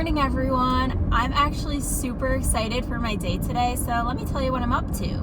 morning, everyone. I'm actually super excited for my day today, so let me tell you what I'm up to.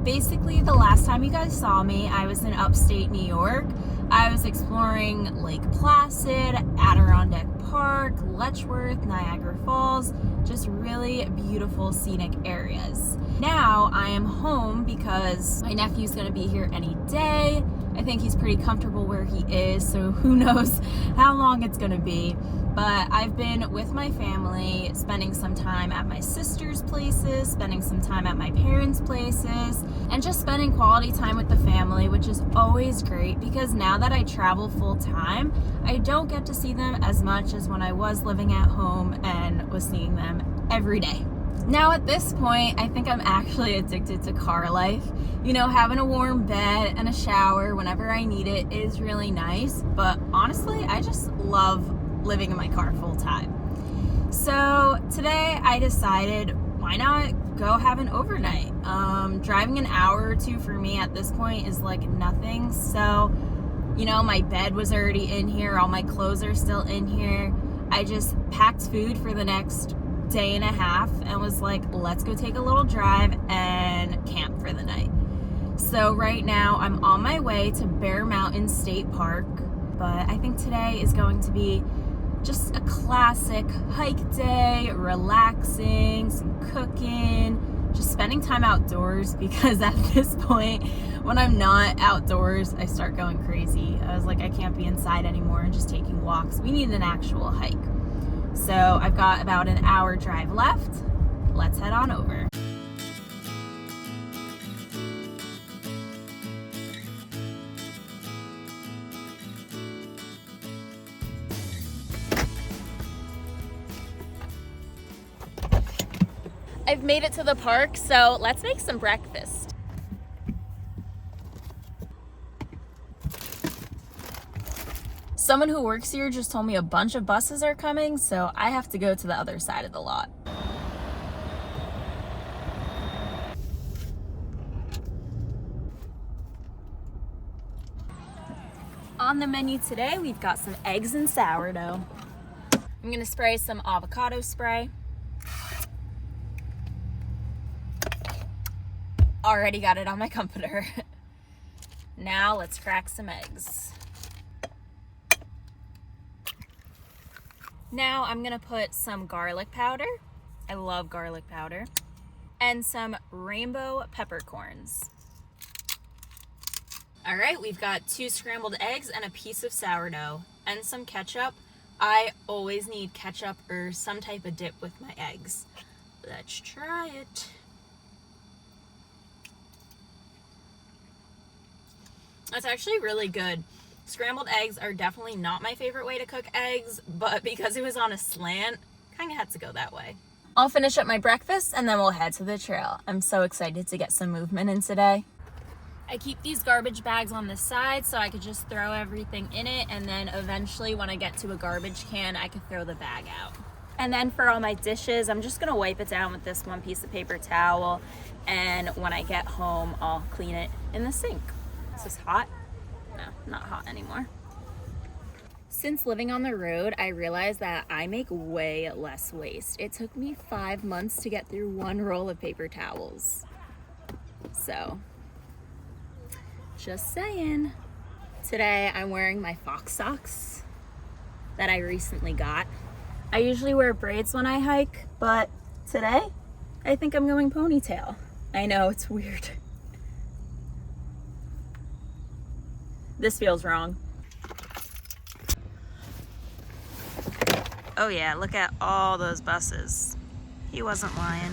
Basically, the last time you guys saw me, I was in upstate New York. I was exploring Lake Placid, Adirondack Park, Letchworth, Niagara Falls, just really beautiful scenic areas. Now I am home because my nephew's gonna be here any day. I think he's pretty comfortable where he is, so who knows how long it's gonna be. But I've been with my family, spending some time at my sister's places, spending some time at my parents' places, and just spending quality time with the family, which is always great because now that I travel full time, I don't get to see them as much as when I was living at home and was seeing them every day. Now at this point, I think I'm actually addicted to car life. You know, having a warm bed and a shower whenever I need it is really nice, but honestly, I just love living in my car full time. So today I decided, why not go have an overnight? Driving an hour or two for me at this point is like nothing. So, you know, my bed was already in here, all my clothes are still in here. I just packed food for the next day and a half and was like, let's go take a little drive and camp for the night. So right now I'm on my way to Bear Mountain State Park, but I think today is going to be just a classic hike day, relaxing, some cooking, just spending time outdoors because at this point, when I'm not outdoors, I start going crazy. I was like, I can't be inside anymore and just taking walks. We need an actual hike. So I've got about an hour drive left. Let's head on over. I've made it to the park, so let's make some breakfast. Someone who works here just told me a bunch of buses are coming, so I have to go to the other side of the lot. On the menu today, we've got some eggs and sourdough. I'm gonna spray some avocado spray. Already got it on my comforter. Now let's crack some eggs. Now I'm gonna put some garlic powder. I love garlic powder. And some rainbow peppercorns. All right, we've got 2 scrambled eggs and a piece of sourdough and some ketchup. I always need ketchup or some type of dip with my eggs. Let's try it. That's actually really good. Scrambled eggs are definitely not my favorite way to cook eggs, but because it was on a slant, kind of had to go that way. I'll finish up my breakfast and then we'll head to the trail. I'm so excited to get some movement in today. I keep these garbage bags on the side so I could just throw everything in it, and then eventually when I get to a garbage can, I could throw the bag out. And then for all my dishes, I'm just gonna wipe it down with this one piece of paper towel, and when I get home, I'll clean it in the sink. Is this hot? No, not hot anymore. Since living on the road, I realized that I make way less waste. It took me 5 months to get through 1 roll of paper towels. So, just saying. Today I'm wearing my fox socks that I recently got. I usually wear braids when I hike, but today I think I'm going ponytail. I know, it's weird. This feels wrong. Oh yeah, look at all those buses. He wasn't lying.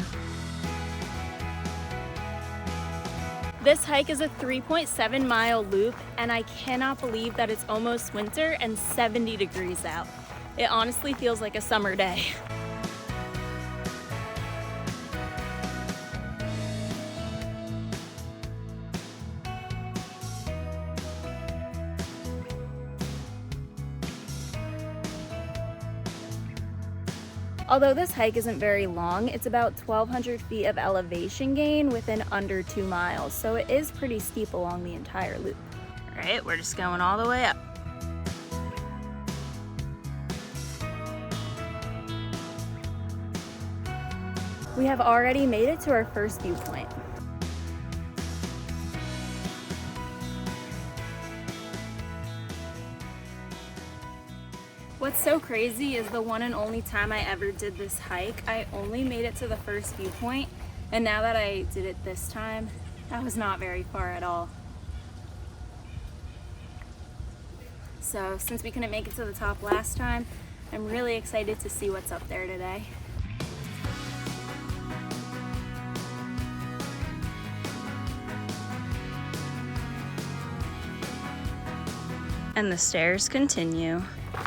This hike is a 3.7 mile loop, and I cannot believe that it's almost winter and 70 degrees out. It honestly feels like a summer day. Although this hike isn't very long, it's about 1,200 feet of elevation gain within under 2 miles, so it is pretty steep along the entire loop. All right, we're just going all the way up. We have already made it to our first viewpoint. What's so crazy is the one and only time I ever did this hike, I only made it to the first viewpoint, and now that I did it this time, that was not very far at all. So since we couldn't make it to the top last time, I'm really excited to see what's up there today. And the stairs continue.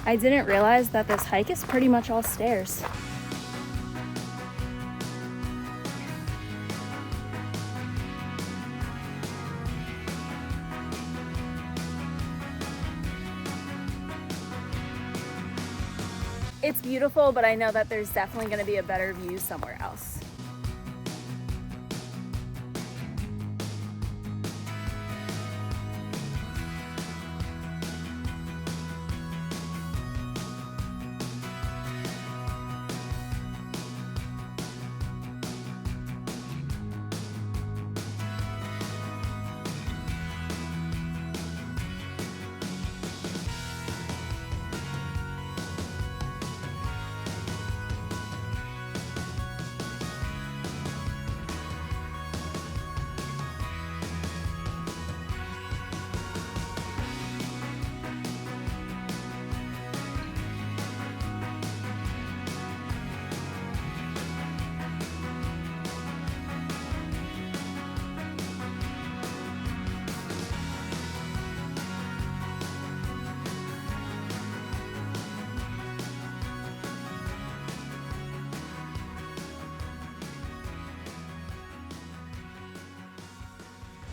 I didn't realize that this hike is pretty much all stairs. It's beautiful, but I know that there's definitely going to be a better view somewhere else.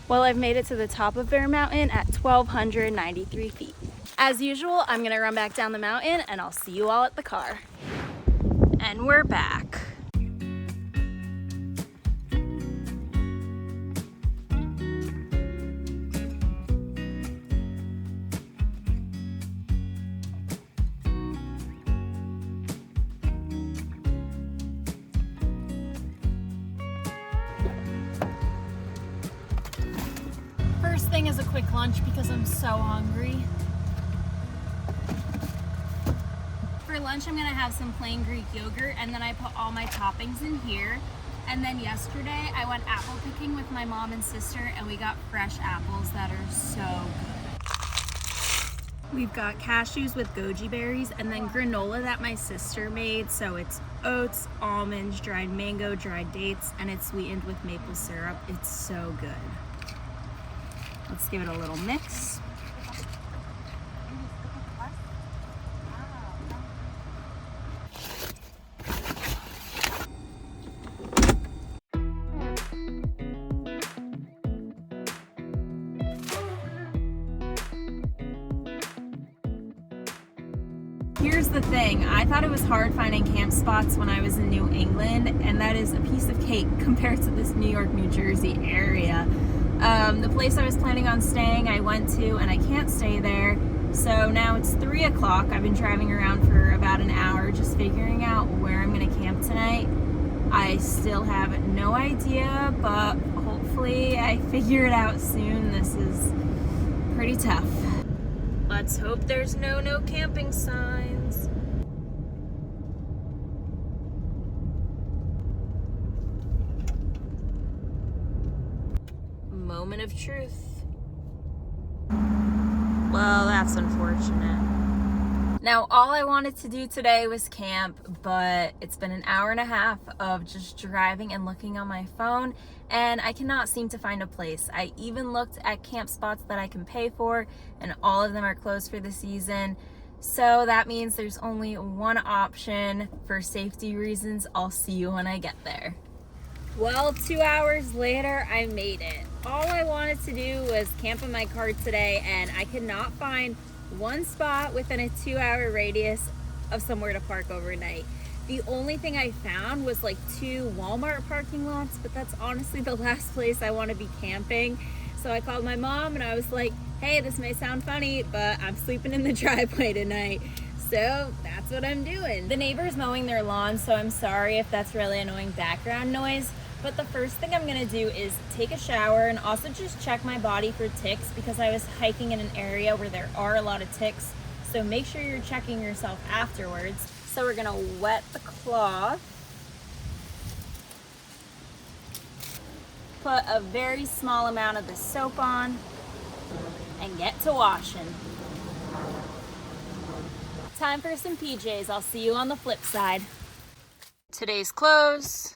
Well, I've made it to the top of Bear Mountain at 1,293 feet. As usual, I'm gonna run back down the mountain and I'll see you all at the car. And we're back. First thing is a quick lunch because I'm so hungry. For lunch, I'm gonna have some plain Greek yogurt, and then I put all my toppings in here. And then yesterday, I went apple picking with my mom and sister, and we got fresh apples that are so good. We've got cashews with goji berries, and then granola that my sister made. So it's oats, almonds, dried mango, dried dates, and it's sweetened with maple syrup. It's so good. Let's give it a little mix. Here's the thing, I thought it was hard finding camp spots when I was in New England, and that is a piece of cake compared to this New York, New Jersey area. The place I was planning on staying, I went to, and I can't stay there. So now it's 3 o'clock. I've been driving around for about an hour just figuring out where I'm gonna camp tonight. I still have no idea, but hopefully I figure it out soon. This is pretty tough. Let's hope there's no camping signs. Moment of truth. Well, that's unfortunate. Now, all I wanted to do today was camp, but it's been an hour and a half of just driving and looking on my phone, and I cannot seem to find a place. I even looked at camp spots that I can pay for, and all of them are closed for the season. So that means there's only one option. For safety reasons, I'll see you when I get there. Well, 2 hours later, I made it. All I wanted to do was camp in my car today, and I could not find one spot within a 2-hour radius of somewhere to park overnight. The only thing I found was like 2 Walmart parking lots, but that's honestly the last place I want to be camping. So I called my mom and I was like, hey, this may sound funny, but I'm sleeping in the driveway tonight. So that's what I'm doing. The neighbor's mowing their lawn, so I'm sorry if that's really annoying background noise. But the first thing I'm gonna do is take a shower and also just check my body for ticks, because I was hiking in an area where there are a lot of ticks. So make sure you're checking yourself afterwards. So we're gonna wet the cloth. Put a very small amount of the soap on and get to washing. Time for some PJs. I'll see you on the flip side. Today's clothes.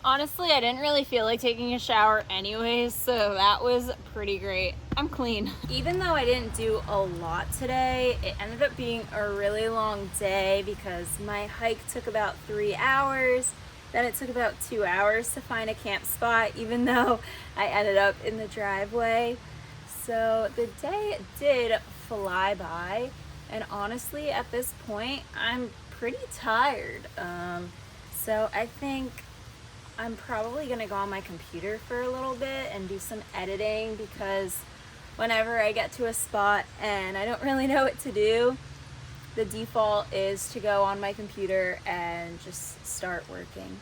Honestly, I didn't really feel like taking a shower anyways, so that was pretty great. I'm clean. Even though I didn't do a lot today, it ended up being a really long day because my hike took about 3 hours. Then it took about 2 hours to find a camp spot, even though I ended up in the driveway. So the day did fly by, and honestly, at this point, I'm pretty tired. So I think I'm probably gonna go on my computer for a little bit and do some editing, because whenever I get to a spot and I don't really know what to do, the default is to go on my computer and just start working.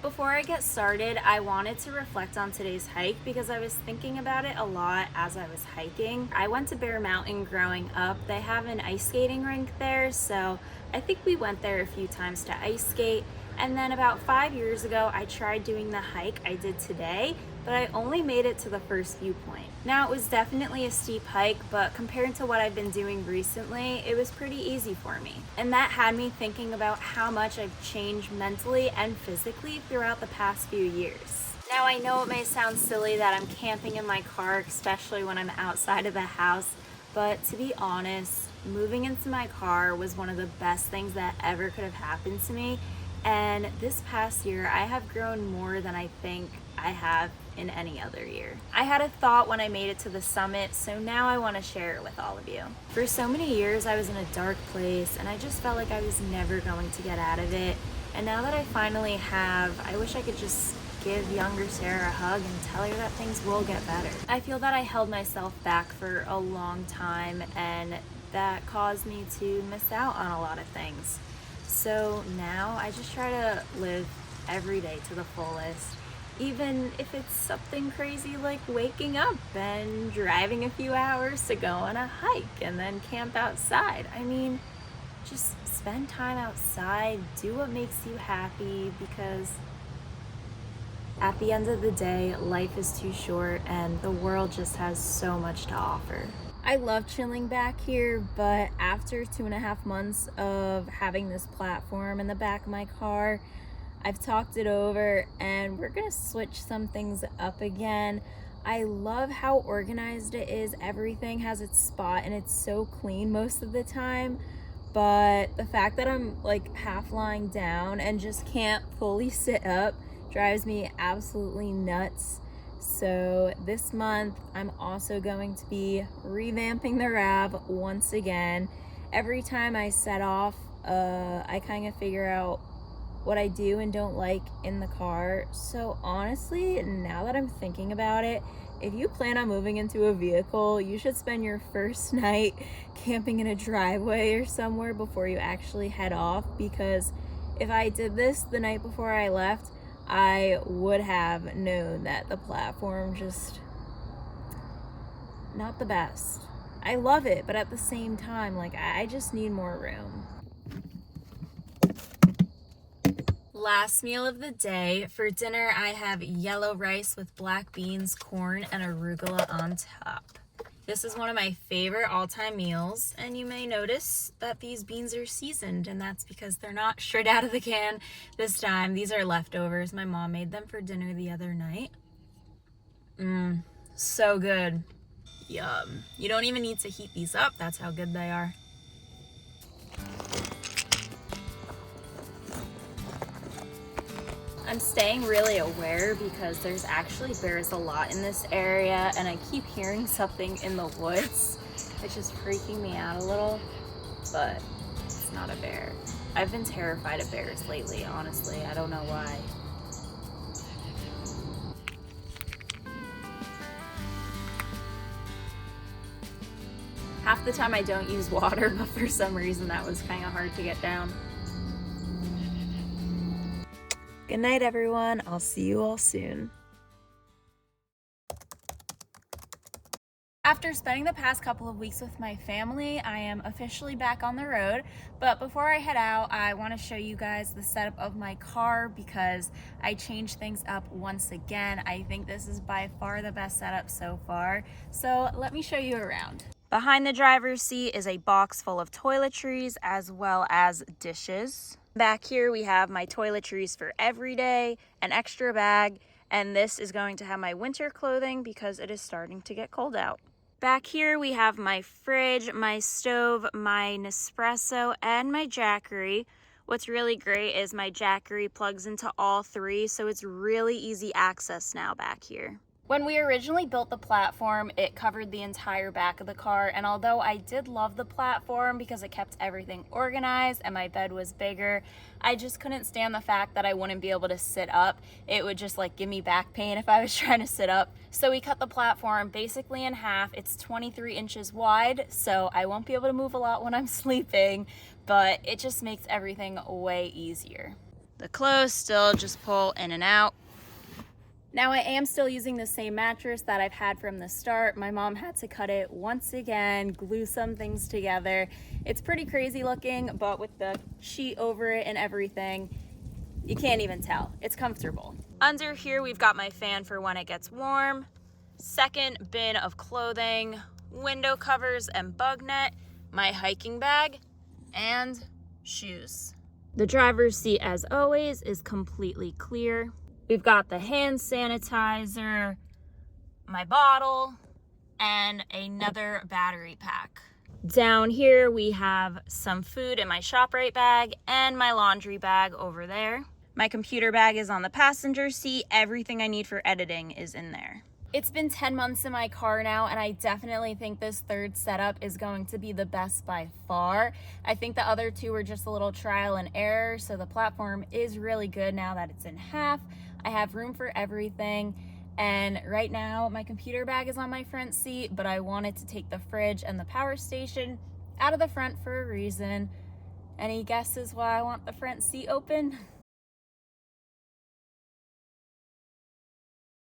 Before I get started, I wanted to reflect on today's hike because I was thinking about it a lot as I was hiking. I went to Bear Mountain growing up. They have an ice skating rink there, so I think we went there a few times to ice skate. And then about 5 years ago, I tried doing the hike I did today, but I only made it to the first viewpoint. Now, it was definitely a steep hike, but compared to what I've been doing recently, it was pretty easy for me. And that had me thinking about how much I've changed mentally and physically throughout the past few years. Now, I know it may sound silly that I'm camping in my car, especially when I'm outside of the house, but to be honest, moving into my car was one of the best things that ever could have happened to me. And this past year, I have grown more than I think I have in any other year. I had a thought when I made it to the summit, so now I want to share it with all of you. For so many years, I was in a dark place, and I just felt like I was never going to get out of it. And now that I finally have, I wish I could just give younger Sarah a hug and tell her that things will get better. I feel that I held myself back for a long time, and that caused me to miss out on a lot of things. So now I just try to live every day to the fullest, even if it's something crazy like waking up and driving a few hours to go on a hike and then camp outside. I mean, just spend time outside, do what makes you happy, because at the end of the day, life is too short and the world just has so much to offer. I love chilling back here, but after 2.5 months of having this platform in the back of my car, I've talked it over and we're gonna switch some things up again. I love how organized it is. Everything has its spot and it's so clean most of the time. But the fact that I'm like half lying down and just can't fully sit up drives me absolutely nuts. So this month, I'm also going to be revamping the RAV once again. Every time I set off, I kind of figure out what I do and don't like in the car. So honestly, now that I'm thinking about it, if you plan on moving into a vehicle, you should spend your first night camping in a driveway or somewhere before you actually head off, because if I did this the night before I left, I would have known that the platform just not the best. I love it, but at the same time, like, I just need more room. Last meal of the day. For dinner, I have yellow rice with black beans, corn, and arugula on top. This is one of my favorite all-time meals, and you may notice that these beans are seasoned, and that's because they're not straight out of the can this time. These are leftovers. My mom made them for dinner the other night. So good. Yum. You don't even need to heat these up. That's how good they are. I'm staying really aware because there's actually bears a lot in this area, and I keep hearing something in the woods. It's just freaking me out a little, but it's not a bear. I've been terrified of bears lately, honestly. I don't know why. half the time I don't use water, but for some reason that was kind of hard to get down. Good night, everyone. I'll see you all soon. After spending the past couple of weeks with my family, I am officially back on the road. But before I head out, I want to show you guys the setup of my car because I changed things up once again. I think this is by far the best setup so far. So let me show you around. Behind the driver's seat is a box full of toiletries as well as dishes. Back here we have my toiletries for every day, an extra bag, and this is going to have my winter clothing because it is starting to get cold out. Back here we have my fridge, my stove, my Nespresso, and my Jackery. What's really great is my Jackery plugs into all three, so it's really easy access now back here. When we originally built the platform, it covered the entire back of the car, and although I did love the platform because it kept everything organized and my bed was bigger, I just couldn't stand the fact that I wouldn't be able to sit up. It would just like give me back pain if I was trying to sit up. So we cut the platform basically in half. It's 23 inches wide, so I won't be able to move a lot when I'm sleeping, but it just makes everything way easier. The clothes still just pull in and out. Now I am still using the same mattress that I've had from the start. My mom had to cut it once again, glue some things together. It's pretty crazy looking, but with the sheet over it and everything, you can't even tell. It's comfortable. Under here, we've got my fan for when it gets warm, second bin of clothing, window covers and bug net, my hiking bag, and shoes. The driver's seat, as always, is completely clear. We've got the hand sanitizer, my bottle, and another battery pack. Down here we have some food in my ShopRite bag and my laundry bag over there. My computer bag is on the passenger seat. Everything I need for editing is in there. It's been 10 months in my car now, and I definitely think this third setup is going to be the best by far. I think the other two were just a little trial and error, so the platform is really good now that it's in half. I have room for everything, and right now my computer bag is on my front seat, but I wanted to take the fridge and the power station out of the front for a reason. Any guesses why I want the front seat open?